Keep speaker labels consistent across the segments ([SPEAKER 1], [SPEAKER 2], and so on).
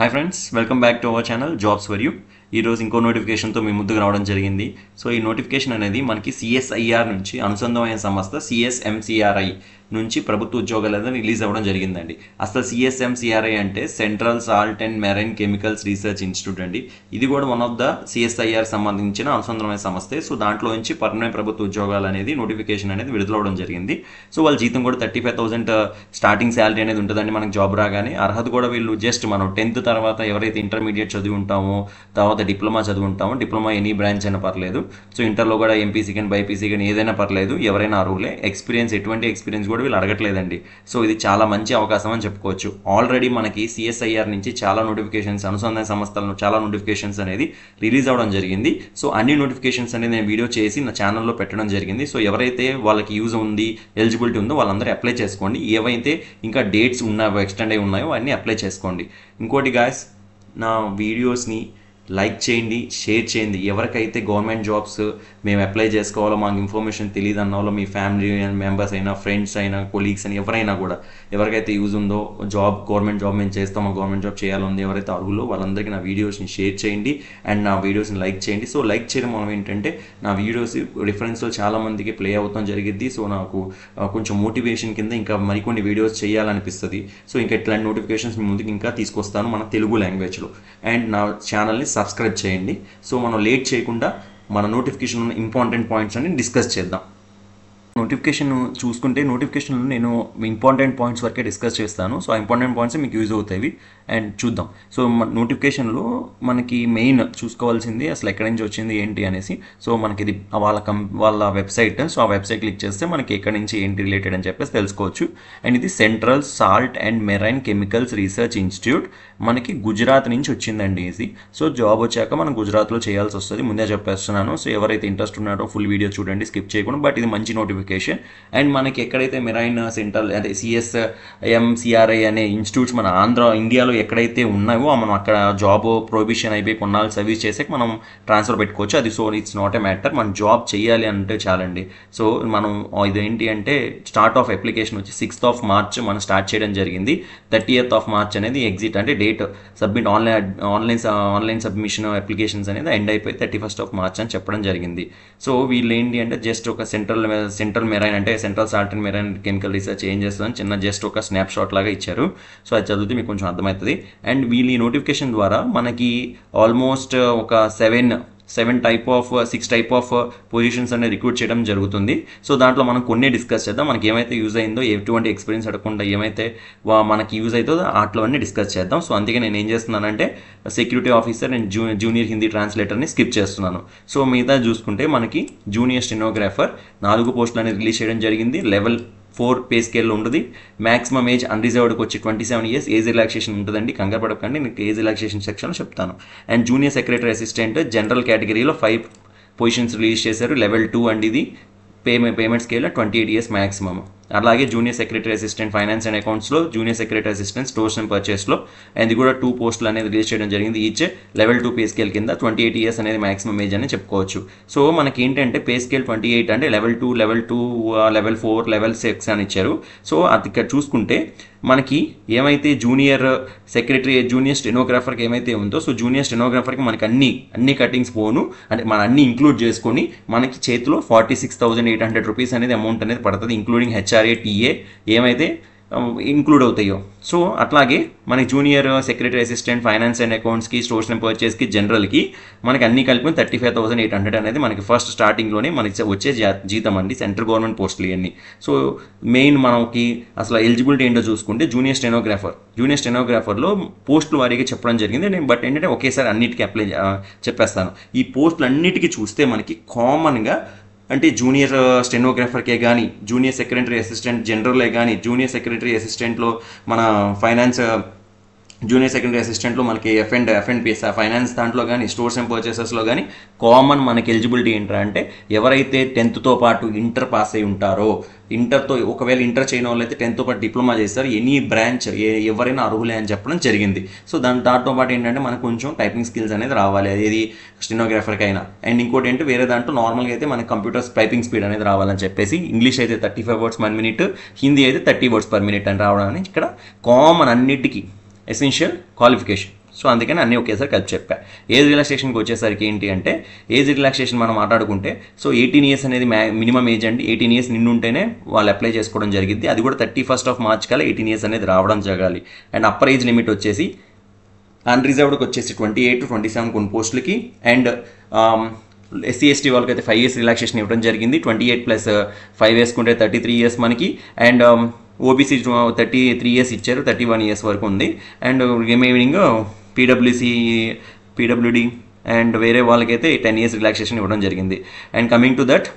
[SPEAKER 1] Hi friends, welcome back to our channel jobs for you. ఈరోజు ఇంకో నోటిఫికేషన్తో మీ ముందుకు రావడం జరిగింది. సో ఈ నోటిఫికేషన్ అనేది మనకి సిఎస్ఐఆర్ నుంచి అనుసంధానమైన సంస్థ సిఎస్ఎంసిఆర్ఐ నుంచి ప్రభుత్వ ఉద్యోగాలు అనేది రిలీజ్ అవ్వడం జరిగిందండి. అసలు సిఎస్ఎంసిఆర్ఐ అంటే central salt and marine chemicals research institute అండి. ఇది కూడా వన్ ఆఫ్ ద సిఎస్ఐఆర్ సంబంధించిన అనుసంధానమైన సంస్థే. సో దాంట్లో నుంచి పర్మనెంట్ ప్రభుత్వ ఉద్యోగాలు అనేది నోటిఫికేషన్ అనేది విడుదలవడం జరిగింది. సో వాళ్ళ జీతం కూడా 35,000 స్టార్టింగ్ శాలరీ అనేది ఉంటుందండి మనకి జాబ్ రాగానే. అర్హత కూడా వీళ్ళు జస్ట్ మనం 10th తర్వాత ఎవరైతే ఇంటర్మీడియట్ చదివి ఉంటామో, తర్వాత డిప్లొమా చదువుకుంటామో, డిప్లొమా ఎనీ బ్రాంచ్ అయినా పర్లేదు. సో ఇంటర్లో కూడా ఎంపీసీ కానీ బైపీసీ కానీ ఏదైనా పర్లేదు, ఎవరైనా అర్హులే. ఎక్స్పీరియన్స్ ఎటువంటి ఎక్స్పీరియన్స్ కూడా వీళ్ళు అడగట్లేదండి. సో ఇది చాలా మంచి అవకాశం అని చెప్పుకోవచ్చు. ఆల్రెడీ మనకి సిఎస్ఐఆర్ నుంచి చాలా నోటిఫికేషన్స్, అనుసంధాన సంస్థలను చాలా నోటిఫికేషన్స్ అనేది రిలీజ్ అవ్వడం జరిగింది. సో అన్ని నోటిఫికేషన్స్ అనేది నేను వీడియో చేసి నా ఛానల్లో పెట్టడం జరిగింది. సో ఎవరైతే వాళ్ళకి యూజ్ ఉంది, ఎలిజిబిలిటీ ఉందో వాళ్ళందరూ అప్లై చేసుకోండి. ఏవైతే ఇంకా డేట్స్ ఉన్నాయో, ఎక్స్టెండ్ అయి ఉన్నాయో అన్నీ అప్లై చేసుకోండి. ఇంకోటి గాయస్, నా వీడియోస్ని లైక్ చేయండి, షేర్ చేయండి. ఎవరికైతే గవర్నమెంట్ జాబ్స్ మేము అప్లై చేసుకోవాలో, మాకు ఇన్ఫర్మేషన్ తెలియదు అన్న వాళ్ళు, మీ ఫ్యామిలీ మెంబర్స్ అయినా, ఫ్రెండ్స్ అయినా, కొలీగ్స్ అయినా, ఎవరైనా కూడా ఎవరికైతే యూజ్ ఉందో, గవర్నమెంట్ జాబ్ మేము చేస్తామో, గవర్నమెంట్ జాబ్ చేయాలని ఎవరైతే అర్హులో వాళ్ళందరికీ నా వీడియోస్ని షేర్ చేయండి అండ్ నా వీడియోస్ని లైక్ చేయండి. సో లైక్ చేయడం వల్ల ఏంటంటే నా వీడియోస్ రిఫరెన్స్లో చాలామందికి ప్లే అవుతాం జరిగిద్ది. సో నాకు కొంచెం మోటివేషన్ కింద ఇంకా మరికొన్ని వీడియోస్ చేయాలనిపిస్తుంది. సో ఇంకా ఇట్లాంటి నోటిఫికేషన్స్ మీ ముందుకు ఇంకా తీసుకొస్తాను మన తెలుగు లాంగ్వేజ్లో. అండ్ నా ఛానల్ని సబ్స్క్రైబ్ చేయండి. సో మనం లేట్ చేయకుండా మన నోటిఫికేషన్ ఉన్న ఇంపార్టెంట్ పాయింట్స్ అని డిస్కస్ చేద్దాం. నోటిఫికేషన్ చూసుకుంటే నోటిఫికేషన్లో నేను ఇంపార్టెంట్ పాయింట్స్ వరకే డిస్కస్ చేస్తాను. సో ఆ ఇంపార్టెంట్ పాయింట్స్ మీకు యూజ్ అవుతాయి అండ్ చూద్దాం. సో నోటిఫికేషన్లో మనకి మెయిన్ చూసుకోవాల్సింది అసలు ఎక్కడి నుంచి వచ్చింది ఏంటి అనేసి. సో మనకి ఇది వాళ్ళ వెబ్సైట్. సో ఆ వెబ్సైట్ క్లిక్ చేస్తే మనకి ఎక్కడి నుంచి ఏంటి రిలేటెడ్ అని చెప్పేసి తెలుసుకోవచ్చు. అండ్ ఇది central salt and marine chemicals research institute, మనకి గుజరాత్ నుంచి వచ్చిందండి ఇది. సో జాబ్ వచ్చాక మనం గుజరాత్లో చేయాల్సి వస్తుంది, ముందే చెప్పేస్తున్నాను. సో ఎవరైతే ఇంట్రెస్ట్ ఉన్నారో ఫుల్ వీడియో చూడండి, స్కిప్ చేయకుండా. బట్ ఇది మంచి నోటిఫికేషన్. అండ్ మనకి ఎక్కడైతే మెరైన్ సెంట్రల్ అదే సిఎస్ఎంసిఆర్ఐ అనే ఇన్స్టిట్యూట్స్ మన ఇండియాలో ఎక్కడైతే ఉన్నాయో మనం అక్కడ జాబ్ ప్రొహిబిషన్ అయిపోయి కొన్నాళ్ళు సర్వీస్ చేసాక మనం ట్రాన్స్ఫర్ పెట్టుకోవచ్చు. అది so it's not a matter. మనం జాబ్ చేయాలి అంటే చాలండి. సో మనం ఇదేంటి అంటే స్టార్ట్ ఆఫ్ అప్లికేషన్ వచ్చి 6th March మనం స్టార్ట్ చేయడం జరిగింది. 30th March అనేది ఎగ్జిట్ అంటే date submit online submission applications అనేది ఎండ్ అయిపోయి 31st March అని చెప్పడం జరిగింది. సో వీళ్ళు ఏంటి అంటే జస్ట్ ఒక సెంట్రల్ మెరైన్ అంటే central salt and marine chemical research ఏం చేస్తుందని చిన్న జస్ట్ ఒక స్నాప్ షాట్ లాగా ఇచ్చారు. సో అది చదివితే మీకు కొంచెం అర్థమవుతుంది. అండ్ వీళ్ళు ఈ నోటిఫికేషన్ ద్వారా మనకి ఆల్మోస్ట్ ఒక 6 టైప్ ఆఫ్ పొజిషన్స్ అనేది రిక్రూట్ చేయడం జరుగుతుంది. సో దాంట్లో మనం కొన్ని డిస్కస్ చేద్దాం. మనకి ఏమైతే యూజ్ అయిందో, ఎటువంటి ఎక్స్పీరియన్స్ అడగకుండా ఏమైతే మనకి యూజ్ అవుతుందో అట్లవన్నీ డిస్కస్ చేద్దాం. సో అందుకే నేను ఏం చేస్తున్నానంటే security officer and junior Hindi ట్రాన్స్లేటర్ని స్కిప్ చేస్తున్నాను. సో మిగతా చూసుకుంటే మనకి జూనియర్ స్టెనోగ్రాఫర్ 4 పోస్టులు అనేది రిలీజ్ చేయడం జరిగింది. Level 4 పే స్కేల్లో ఉంటుంది. మ్యాక్సిమం ఏజ్ అన్రిజర్వ్డ్కి వచ్చి 27 years. ఏజ్ రిలాక్సేషన్ ఉంటుందండి, కంగారు పడకండి, నేను ఏజ్ రిలాక్సేషన్ సెక్షన్లో చెప్తాను. And junior secretary assistant general కేటగిరీలో 5 పొజిషన్స్ రిలీజ్ చేశారు. Level 2 అండి ఇది. పేమెంట్ స్కేల్లో 28 years మ్యాక్సిమమ్. అలాగే junior secretary assistant finance and అకౌంట్స్లో, junior secretary assistant stores and పర్చేస్లో ఇది కూడా 2 పోస్టులు అనేది రిలీజ్ చేయడం జరిగింది. ఈచ్ Level 2 పే స్కేల్ కింద 28 years అనేది మాక్సిమం ఏజ్ అని చెప్పుకోవచ్చు. సో మనకి ఏంటంటే పే స్కేల్ 28 అంటే Level 2, Level 4, Level 6 అని ఇచ్చారు. సో అది ఇక్కడ చూసుకుంటే మనకి ఏమైతే జూనియర్ సెక్రటరీ, జూనియర్ స్టెనోగ్రాఫర్కి ఏమైతే ఉందో, సో జూనియర్ స్టెనోగ్రాఫర్కి మనకి అన్ని కటింగ్స్ పోను అంటే మన అన్ని ఇంక్లూడ్ చేసుకొని మనకి చేతిలో 46,800 రూపీస్ అనేది అమౌంట్ అనేది పడుతుంది, ఇంక్లూడింగ్ HRA, TA ఏమైతే ఇంక్లూడ్ అవుతాయో. సో అట్లాగే మనకి junior secretary assistant finance and అకౌంట్స్కి, స్టోర్స్ అండ్ పర్చేస్కి, జనరల్కి మనకి అన్ని కలిపి 35,800 అనేది మనకి ఫస్ట్ స్టార్టింగ్లోనే మనకి వచ్చే జీతం అండి. సెంట్రల్ గవర్నమెంట్ పోస్టులు ఇవన్నీ. సో మెయిన్ మనకి అసలు ఎలిజిబిలిటీ ఏంటో చూసుకుంటే జూనియర్ స్టెనోగ్రాఫర్లో పోస్టుల వారీగా చెప్పడం జరిగింది. బట్ ఏంటంటే ఒకేసారి అన్నిటికీ అప్లై చెప్పేస్తాను. ఈ పోస్టులు అన్నిటికీ చూస్తే మనకి కామన్గా అంటే జూనియర్ స్టెనోగ్రాఫర్కే కానీ, జూనియర్ సెక్రటరీ అసిస్టెంట్ జనరలే కానీ, జూనియర్ సెక్రటరీ అసిస్టెంట్లో మన జూనియర్ సెక్రటరీ అసిస్టెంట్లో మనకి F&P ఫైనాన్స్ దాంట్లో కానీ, స్టోర్స్ అండ్ పర్చేసెస్లో కానీ కామన్ మనకి ఎలిజిబిలిటీ ఏంటంటే ఎవరైతే 10th పాటు ఇంటర్ పాస్ అయి ఉంటారో, ఇంటర్తో ఒకవేళ ఇంటర్ చేయని వాళ్ళు అయితే 10th పాటు డిప్లొమా చేస్తారు, ఎనీ బ్రాంచ్ ఎవరైనా అర్హులే అని చెప్పడం జరిగింది. సో దాంతో పాటు ఏంటంటే మనకు కొంచెం టైపింగ్ స్కిల్స్ అనేది రావాలి, ఏది స్టెనోగ్రాఫర్కి అయినా. అండ్ ఇంకోటి ఏంటంటే వేరే దాంట్లో నార్మల్గా అయితే మనకి కంప్యూటర్స్ టైపింగ్ స్పీడ్ అనేది రావాలని చెప్పేసి, ఇంగ్లీష్ అయితే 35 words per minute, హిందీ అయితే 30 words per minute అని రావడానికి ఇక్కడ కామన్ అన్నిటికీ ఎసెన్షియల్ క్వాలిఫికేషన్. సో అందుకని అన్నీ ఒకేసారి కలిపి చెప్పా. ఏజ్ రిలాక్సేషన్కి వచ్చేసరికి ఏంటి అంటే, ఏజ్ రిలాక్సేషన్ మనం మాట్లాడుకుంటే సో 18 years అనేది మినిమం ఏజ్ అండి. 18 years నిండుంటేనే వాళ్ళు అప్లై చేసుకోవడం జరిగింది. అది కూడా 31st March కల్లా 18 years అనేది రావడం జరగాలి. అండ్ అప్పర్ ఏజ్ లిమిట్ వచ్చేసి అన్రిజర్వ్డ్కి వచ్చేసి 28 to 27 కొన్ని పోస్టులకి, అండ్ SC ST వాళ్ళకి అయితే 5 years రిలాక్సేషన్ ఇవ్వడం జరిగింది. 28 + 5 వేసుకుంటే 33 years మనకి. అండ్ ఓబీసీ 33 years ఇచ్చారు, 31 years వరకు ఉంది. అండ్ రిమైనింగ్ పీడబ్ల్యూడి అండ్ వేరే వాళ్ళకైతే 10 years రిలాక్సేషన్ ఇవ్వడం జరిగింది. అండ్ కమింగ్ టు దట్,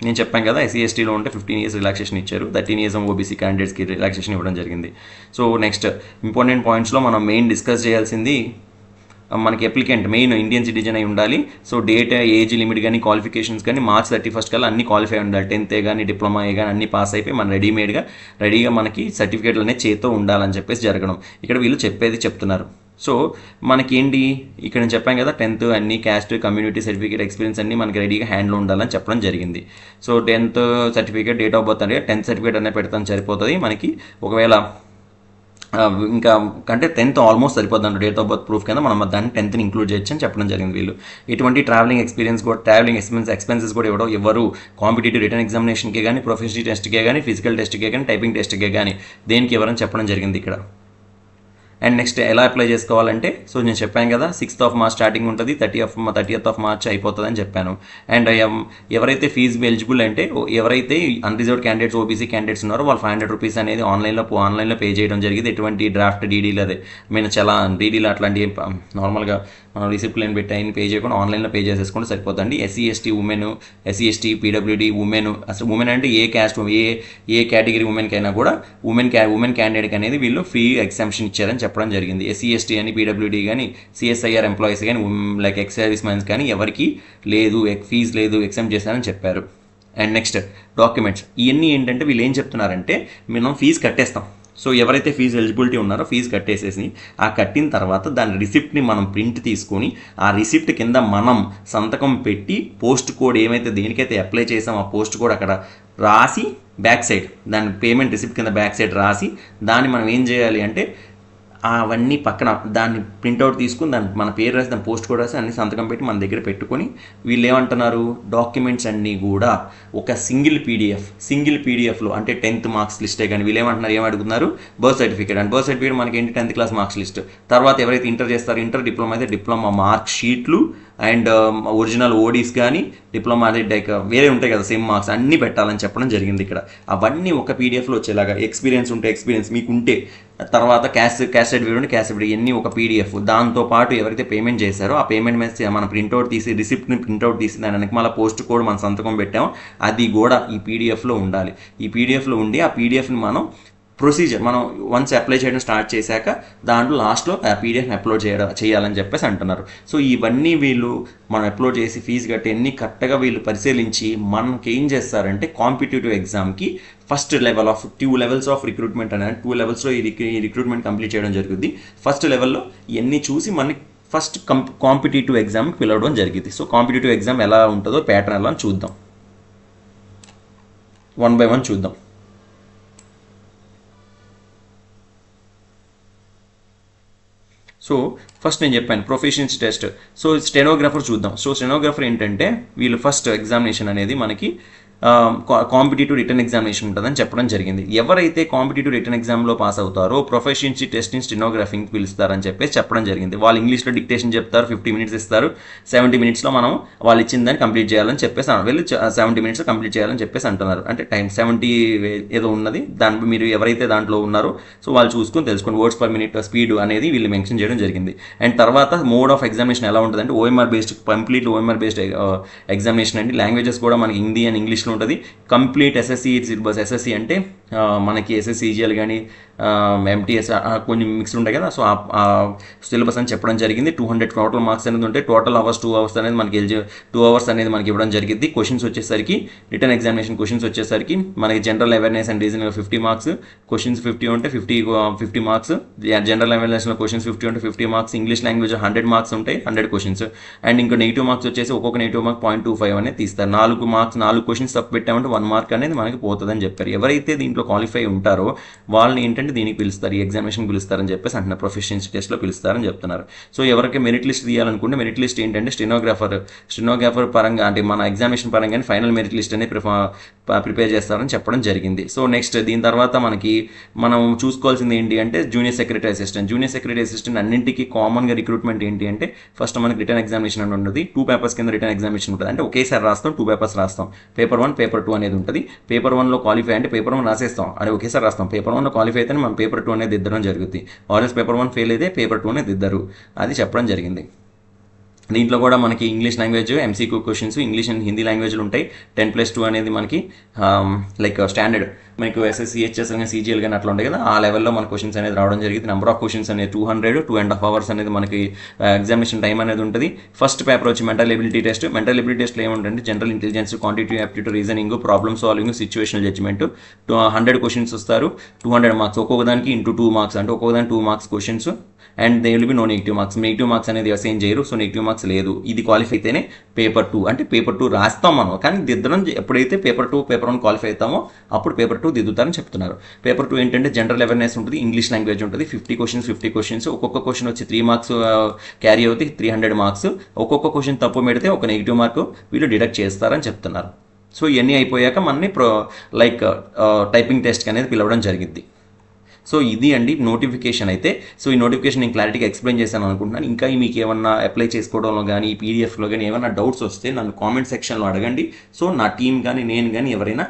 [SPEAKER 1] నేను చెప్పాను కదా SC STలో ఉంటే 15 years రిలాక్సేషన్ ఇచ్చారు, 13 years ఓబీసీ క్యాండిడేట్స్కి రిలాక్సేషన్ ఇవ్వడం జరిగింది. సో నెక్స్ట్ ఇంపార్టెంట్ పాయింట్స్లో మనం మెయిన్ డిస్కస్ చేయాల్సింది, మనకి అప్లికెంట్ మెయిన్ ఇండియన్ సిటిజన్ అయి ఉండాలి. సో డేట్, ఏజ్ లిమిట్ కానీ క్వాలిఫికేషన్స్ కానీ March 31st కల్లా అన్ని క్వాలిఫై ఉండాలి. 10th కానీ డిప్లొమా కానీ అన్ని పాస్ అయిపోయి మన రెడీగా మనకి సర్టిఫికేట్లు అనేది చేతితో ఉండాలని చెప్పేసి జరగడం. ఇక్కడ వీళ్ళు చెప్తున్నారు. సో మనకేంటి ఇక్కడ నేను చెప్పాను కదా, 10th అన్ని క్యాస్ట్, కమ్యూనిటీ సర్టిఫికేట్, ఎక్స్పీరియన్స్ అన్ని మనకి రెడీగా హ్యాండ్లో ఉండాలని చెప్పడం జరిగింది. So 10th certificate, date of birth అనేది 10th సర్టిఫికేట్ అనేది పెడతాను సరిపోతుంది మనకి. ఒకవేళ ఇంకా అంటే 10th ఆల్మోస్ట్ సరిపోతుంది, డేట్ ఆఫ్ బర్త్ ప్రూఫ్ కింద మనం దాన్ని 10th ఇంక్లూడ్ చేయొచ్చు అని చెప్పడం జరిగింది వీళ్ళు. ఇటువంటి ట్రావెలింగ్ ఎక్స్పెన్సెస్ కూడా ఎవరు కాంపిటేటివ్ రిటర్న్ ఎగ్జామినేషన్కే కానీ, ప్రొఫెషనల్ టెస్ట్కే కానీ, ఫిజికల్ టెస్ట్కే కానీ, టైపింగ్ టెస్ట్కే కానీ దేనికి ఎవరని చెప్పడం జరిగింది ఇక్కడ. అండ్ నెక్స్ట్ ఎలా అప్లై చేసుకోవాలంటే, సో నేను చెప్పాను కదా 6th March స్టార్టింగ్ ఉంటుంది, 30th March అయిపోతుంది అని చెప్పాను. అండ్ ఎవరైతే ఫీజు ఎలిజిబుల్ అంటే, ఎవరైతే అన్రిజర్వ్డ్ క్యాండిడేట్స్, ఓబీసీ క్యాండిడేట్స్ ఉన్నారో వాళ్ళు 500 rupees అనేది ఆన్లైన్లో పే చేయడం జరిగింది. ఎటువంటి డ్రాఫ్ట్ డీడీలు అదే చాలా డీడీలు అట్లాంటి నార్మల్గా మనం రిసిప్ట్ లైన్ పెట్టి అయిన పే చేయకుండా ఆన్లైన్లో పే చేసేసుకుంటే సరిపోతుంది. SC ST women, SC ST PWD women, అసలు ఉమెన్ అంటే ఏ క్యాస్ట్, ఏ కేటగిరీ ఉమెన్కి అయినా కూడా ఉమెన్ క్యాండిడేట్కి అనేది వీళ్ళు ఫ్రీ ఎగ్జామ్షన్ ఇచ్చారని చెప్పడం జరిగింది. SC ST అని, పీడబ్ల్యూడి కానీ, CSIR ఎంప్లాయీస్ కానీ, లైక్ ఎక్స్ సర్వీస్ మ్యాన్స్ కానీ ఎవరికి లేదు, ఫీజు లేదు, ఎగ్జామ్ చేశారని చెప్పారు. అండ్ నెక్స్ట్ డాక్యుమెంట్స్, ఇవన్నీ ఏంటంటే వీళ్ళు ఏం చెప్తున్నారంటే, మనం ఫీజు కట్టేస్తాం. సో ఎవరైతే ఫీజు ఎలిజిబిలిటీ ఉన్నారో ఫీజు కట్టేసేసి, ఆ కట్టిన తర్వాత దాని రిసిప్ట్ని మనం ప్రింట్ తీసుకొని, ఆ రిసిప్ట్ కింద మనం సంతకం పెట్టి, పోస్ట్ కోడ్ ఏమైతే దేనికైతే అప్లై చేసామో ఆ పోస్ట్ కోడ్ అక్కడ రాసి, బ్యాక్ సైడ్ దాని పేమెంట్ రిసిప్ట్ కింద బ్యాక్ సైడ్ రాసి, దాన్ని మనం ఏం చేయాలి అంటే అవన్నీ పక్కన దాన్ని ప్రింట్అవుట్ తీసుకుని దాన్ని మన పేరు రాసి, దాని పోస్ట్ కోడ్ రాసి అన్ని సంతకం పెట్టి మన దగ్గర పెట్టుకొని, వీళ్ళు ఏమంటున్నారు, డాక్యుమెంట్స్ అన్నీ కూడా ఒక సింగిల్ పీడిఎఫ్లో అంటే 10th మార్క్స్ లిస్టే కానీ వీళ్ళు ఏమడుగుతున్నారు, birth certificate. And birth certificate మనకి ఏంటి 10th class మార్క్స్ లిస్ట్. తర్వాత ఎవరైతే ఇంటర్ చేస్తారో ఇంటర్, డిప్లొమా అయితే డిప్లొమా మార్క్ షీట్లు, అండ్ ఒరిజినల్ ఓడీస్ కానీ, డిప్లొమా అదే వేరే ఉంటాయి కదా సేమ్ మార్క్స్, అన్నీ పెట్టాలని చెప్పడం జరిగింది ఇక్కడ. అవన్నీ ఒక పీడిఎఫ్లో వచ్చేలాగా, ఎక్స్పీరియన్స్ ఉంటే ఎక్స్పీరియన్స్ మీకుంటే, తర్వాత క్యాస్ట్ సర్టిఫికేట్ ఉంటే క్యాస్ట్ సర్టిఫికేట్, ఇవన్నీ ఒక పీడిఎఫ్. దాంతోపాటు ఎవరైతే పేమెంట్ చేశారో ఆ పేమెంట్ మీద మన ప్రింట్అవుట్ తీసి, రిసిప్ట్ని ప్రింట్అవుట్ తీసి, దాని వెనక మళ్ళీ పోస్ట్ కోడ్ మన సంతకం పెట్టాము, అది కూడా ఈ పీడిఎఫ్లో ఉండాలి. ఈ పీడిఎఫ్లో ఉండి ఆ పీడిఎఫ్ని మనం ప్రొసీజర్ మనం వన్స్ అప్లై చేయడం స్టార్ట్ చేశాక దాంట్లో లాస్ట్లో ఆ పీడిఎఫ్ని అప్లోడ్ చేయాలని చెప్పేసి అంటున్నారు. సో ఇవన్నీ వీళ్ళు మనం అప్లోడ్ చేసి ఫీజు కట్టి అన్ని కరెక్ట్గా వీళ్ళు పరిశీలించి మనకి ఏం చేస్తారంటే, కాంపిటేటివ్ ఎగ్జామ్కి first level of 2 levels of recruitment అనేది 2 levelsలో ఈ రిక్రూట్మెంట్ కంప్లీట్ చేయడం జరుగుతుంది. ఫస్ట్ లెవెల్లో ఇవన్నీ చూసి మనకి ఫస్ట్ కాంపిటేటివ్ ఎగ్జామ్కి పిలవడం జరిగింది. సో కాంపిటేటివ్ ఎగ్జామ్ ఎలా ఉంటుందో ప్యాటర్న్ ఎలా చూద్దాం, 1 by 1 చూద్దాం. సో ఫస్ట్ నేను చెప్పాను ప్రొఫెషనల్స్ టెస్ట్. సో స్టెనోగ్రాఫర్ చూద్దాం. సో స్టెనోగ్రాఫర్ ఏంటంటే వీళ్ళు ఫస్ట్ ఎగ్జామినేషన్ అనేది మనకి కాంపిటేటివ్ రిటర్న్ ఎగ్జామినేషన్ ఉంటుందని చెప్పడం జరిగింది. ఎవరైతే కాంపిటేటివ్ రిటర్న్ ఎగ్జామ్లో పాస్ అవుతారో ప్రొఫెషన్సీ టెస్ట్ ఇన్ స్టెనోగ్రాఫింగ్ పిలుస్తారని చెప్పేసి చెప్పడం జరిగింది. వాళ్ళు ఇంగ్లీష్లో డిక్టేషన్ చెప్తారు, 50 minutes ఇస్తారు, 70 minutesలో మనం వాళ్ళు ఇచ్చిన దాన్ని కంప్లీట్ చేయాలని చెప్పేసి వీళ్ళు 70 minutesలో కంప్లీట్ చేయాలని చెప్పేసి అంటున్నారు. అంటే టైం 70 ఏదో ఉన్నది, దాని మీరు ఎవరైతే దాంట్లో ఉన్నారో సో వాళ్ళు చూసుకొని తెలుసుకోండి. వర్డ్స్ పర్ మినిట్ స్పీడ్ అనేది వీళ్ళు మెన్షన్ చేయడం జరిగింది. అండ్ తర్వాత మోడ్ ఆఫ్ ఎగ్జామినేషన్ ఎలా ఉంటుంది అంటే OMR based, complete OMR based examination అండి. లాంగ్వేజెస్ కూడా మనకి హిందీ అండ్ ఇంగ్లీష్లో ఉంటుంది. Complete SSC syllabus. SSC అంటే మనకి SSCGL కానీ MTS కొన్ని మిక్స్డ్ ఉంటాయి కదా, సో ఆ సిలబస్ అని చెప్పడం జరిగింది. 200 total మార్క్స్ అనేది ఉంటాయి. టోటల్ అవర్స్ 2 hours అనేది మనకి 2 hours అనేది మనకి ఇవ్వడం జరిగింది. క్వశ్చన్స్ వచ్చేసరికి రిటర్న్ ఎగ్జామినేషన్ క్వశ్చన్స్ వచ్చేసరికి మనకి general awareness and reasoning 50 marks, questions 50 ఉంటే 50 marks. జనరల్ అవేర్నెస్లో క్వశ్చన్స్ 50 ఉంటే 50 marks. ఇంగ్లీష్ లాంగ్వేజ్ 100 marks ఉంటాయి, 100 questions. అండ్ ఇంకా నెగిటివ్ మార్క్స్ వచ్చేసి ఒక్కొక్క నెగిటివ్ మార్క్ 0.25 అనేది తీస్తారు. 4 questions తప్పు పెట్టామంటే 1 mark అనేది మనకి పోతుందని చెప్పారు. ఎవరైతే దీంట్లో దీంట్లో క్వాలిఫై ఉంటారో వాళ్ళని ఏంటంటే దీనికి పిలుస్తారు, ఈ ఎగ్జామినేషన్ పిలుస్తారని చెప్పేసి అంటున్నారు, ప్రొఫిషియన్సీ టెస్ట్లో పిలుస్తారని చెప్తున్నారు. సో ఎవరికి మెరిట్ లిస్ట్ తీయాలనుకుంటే మెరిట్ లిస్ట్ ఏంటంటే స్టెనోగ్రాఫర్ పరంగా అంటే మన ఎగ్జామినేషన్ పరంగానే ఫైనల్ మెరిట్ లిస్ట్ అనేది ప్రిపేర్ చేస్తారని చెప్పడం జరిగింది. సో నెక్స్ట్ దీని తర్వాత మనం చూసుకోవాల్సింది ఏంటి అంటే జూనియర్ సెక్రటరీ అసిస్టెంట్ అన్నింటికి కామన్గా రిక్రూట్మెంట్ ఏంటి అంటే ఫస్ట్ మనకి రిటర్న్ ఎగ్జామినేషన్ అని ఉంటుంది. 2 పేపర్స్ కింద రిటర్న్ ఎగ్జామినేషన్ ఉంటుంది. అంటే ఒకేసారి రాస్తాం, 2 పేపర్స్ రాస్తాం. పేపర్ 1 పేపర్ 2 అనేది ఉంటుంది. పేపర్ 1లో క్వాలిఫై అంటే పేపర్ 1 రాసేస్తాం, అది ఒకేసారి రాస్తాం. పేపర్ 1లో క్వాలిఫై అయితే మనం పేపర్ 2 అనేది దిద్దడం జరుగుతుంది. ఆర్ఎస్ పేపర్ 1 ఫెయిల్ అయితే పేపర్ 2 అనేది దిద్దరు, అది చెప్పడం జరిగింది. దీంట్లో కూడా మనకి English language MCQ questions English and Hindi లాంగ్వేజ్లు ఉంటాయి. 10+2 అనేది మనకి లైక్ స్టాండర్డ్ మనకు ఎస్ఎస్సి హెచ్ఎస్ కానీ సీజీఎల్ కానీ అట్లా ఉంటాయి కదా, ఆ లెవెల్లో మన క్వశ్చన్స్ అనేది రావడం జరిగింది. నెంబర్ ఆఫ్ క్వశ్చన్స్ అనేది 200, 2.5 hours అనేది మనకి ఎగ్జామినేషన్ టైం అనేది ఉంటుంది. ఫస్ట్ పేపర్ వచ్చి మెంటల్ ఎబిలిటీ టెస్ట్లో ఏముంటుంది general intelligence, quantity aptitude, reasoning, problem solving, situational judgement. 100 questions వస్తారు, 200 మార్క్స్. ఒక్కొక్క దానికి ఇంటూ 2 మార్క్స్ అంటే ఒక్కొక్క దానికి 2 marks questions. And they will be no negative marks అనేది అసైన్ చేయరు. సో నెగిటివ్ మార్క్స్ లేదు. ఇది క్వాలిఫై అయితేనే పేపర్ 2 అంటే పేపర్ 2 రాస్తాం మనం, కానీ దిద్దడం ఎప్పుడైతే పేపర్ 2 పేపర్ 1 క్వాలిఫై అవుతామో అప్పుడు పేపర్ 2 దిద్దుతారని చెప్తున్నారు. పేపర్ 2 ఏంటంటే జనరల్ అవేర్నెస్ ఉంటుంది, ఇంగ్లీష్ లాంగ్వేజ్ ఉంటుంది. 50 క్వశ్చన్స్, ఒక్కొక్క క్వశ్చన్ వచ్చి 3 మార్క్స్ క్యారీ అవుతాయి, 300 మార్క్స్. ఒక్కొక్క క్వశ్చన్ తప్పు పెడితే ఒక నెగిటివ్ మార్క్ వీళ్ళు డిడక్ట్ చేస్తారని చెప్తున్నారు. సో ఇవన్నీ అయిపోయాక మనని టైపింగ్ టెస్ట్ అనేది పిలవడం జరిగింది. సో ఇది అండి నోటిఫికేషన్ అయితే. సో ఈ నోటిఫికేషన్ నేను క్లారిటీగా ఎక్స్ప్లెయిన్ చేశాను అనుకుంటున్నాను. ఇంకా మీకు ఏమన్నా అప్లై చేసుకోవడంలో కానీ ఈ పీడిఎఫ్లో కానీ ఏమైనా డౌట్స్ వస్తే నన్ను కామెంట్ సెక్షన్లో అడగండి. సో నా టీం కానీ నేను కానీ ఎవరైనా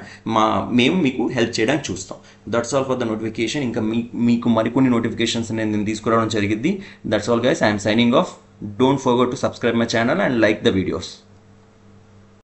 [SPEAKER 1] మేము మీకు హెల్ప్ చేయడానికి చూస్తాం. That's all for the notification. ఇంకా మీకు మరికొన్ని నోటిఫికేషన్స్ నేను తీసుకురావడం జరిగింది. That's all guys, I'm signing off. Don't forget to subscribe my channel and like the videos.